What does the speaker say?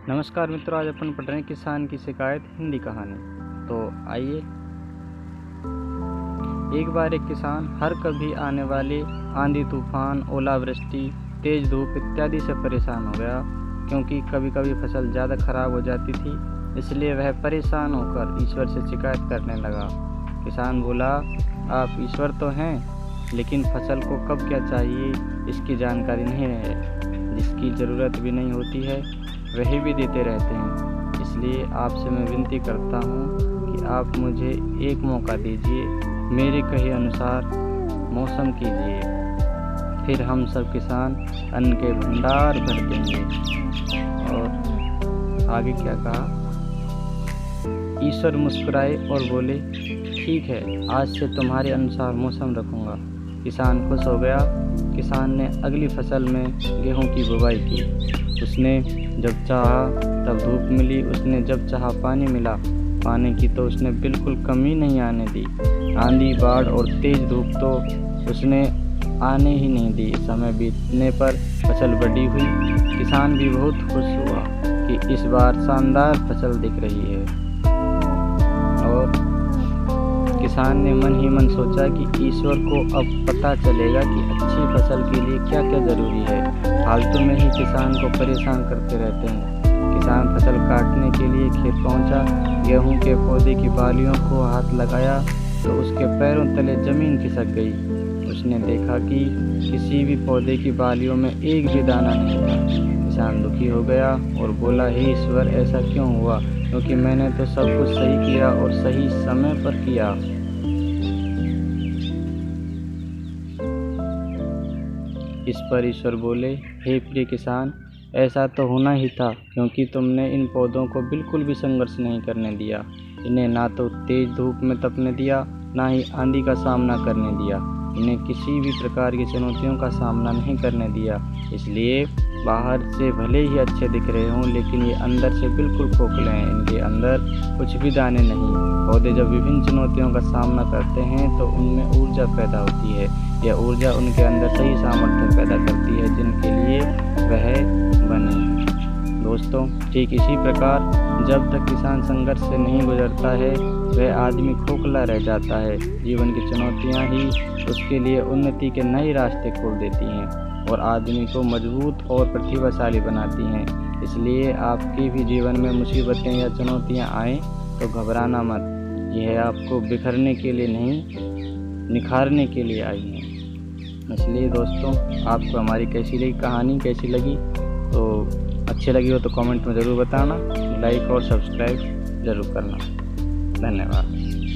नमस्कार मित्रों, आज अपन पढ़ रहे हैं किसान की शिकायत हिंदी कहानी। तो आइए। एक बार एक किसान हर कभी आने वाले आंधी तूफान, ओलावृष्टि, तेज धूप इत्यादि से परेशान हो गया, क्योंकि कभी कभी फसल ज़्यादा खराब हो जाती थी। इसलिए वह परेशान होकर ईश्वर से शिकायत करने लगा। किसान बोला, आप ईश्वर तो हैं, लेकिन फसल को कब क्या चाहिए इसकी जानकारी नहीं है। जिसकी ज़रूरत भी नहीं होती है वही भी देते रहते हैं। इसलिए आपसे मैं विनती करता हूँ कि आप मुझे एक मौका दीजिए, मेरे कहे अनुसार मौसम कीजिए, फिर हम सब किसान अन्न के भंडार भर देंगे। और आगे क्या कहा? ईश्वर मुस्कुराए और बोले, ठीक है, आज से तुम्हारे अनुसार मौसम रखूँगा। किसान खुश हो गया। किसान ने अगली फसल में गेहूं की बुवाई की। उसने जब चाहा तब धूप मिली, उसने जब चाहा पानी मिला। पानी की तो उसने बिल्कुल कमी नहीं आने दी। आंधी, बाढ़ और तेज धूप तो उसने आने ही नहीं दी। समय बीतने पर फसल बड़ी हुई। किसान भी बहुत खुश हुआ कि इस बार शानदार फसल दिख रही है। और किसान ने मन ही मन सोचा कि ईश्वर को अब पता चलेगा कि अच्छी फसल के लिए क्या क्या ज़रूरी है। फालतू में ही किसान को परेशान करते रहते हैं। किसान फसल काटने के लिए खेत पहुंचा। गेहूं के पौधे की बालियों को हाथ लगाया तो उसके पैरों तले ज़मीन खिसक गई। उसने देखा कि किसी भी पौधे की बालियों में एक भी दाना नहीं था। किसान दुखी हो गया और बोला, हे ईश्वर, ऐसा क्यों हुआ? क्योंकि मैंने तो सब कुछ सही किया और सही समय पर किया। इस पर ईश्वर बोले, हे प्रिय किसान, ऐसा तो होना ही था, क्योंकि तुमने इन पौधों को बिल्कुल भी संघर्ष नहीं करने दिया। इन्हें ना तो तेज धूप में तपने दिया, ना ही आंधी का सामना करने दिया। इन्हें किसी भी प्रकार की चुनौतियों का सामना नहीं करने दिया। इसलिए बाहर से भले ही अच्छे दिख रहे हों, लेकिन ये अंदर से बिल्कुल खोखले हैं। इनके अंदर कुछ भी दाने नहीं। पौधे जब विभिन्न चुनौतियों का सामना करते हैं तो उनमें ऊर्जा पैदा होती है। यह ऊर्जा उनके अंदर सही सामर्थ्य पैदा करती है जिनके लिए वह बने। दोस्तों, ठीक इसी प्रकार जब तक किसान संघर्ष से नहीं गुजरता है, वह आदमी खोखला रह जाता है। जीवन की चुनौतियाँ ही उसके लिए उन्नति के नए रास्ते खोल देती हैं और आदमी को मजबूत और प्रतिभाशाली बनाती हैं। इसलिए आपके भी जीवन में मुसीबतें या चुनौतियाँ आएँ तो घबराना मत। यह आपको बिखरने के लिए नहीं, निखारने के लिए आई हैं। इसलिए दोस्तों, आपको हमारी कैसी लगी कहानी, कैसी लगी? तो अच्छी लगी हो तो कमेंट में ज़रूर बताना। लाइक और सब्सक्राइब ज़रूर करना। धन्यवाद।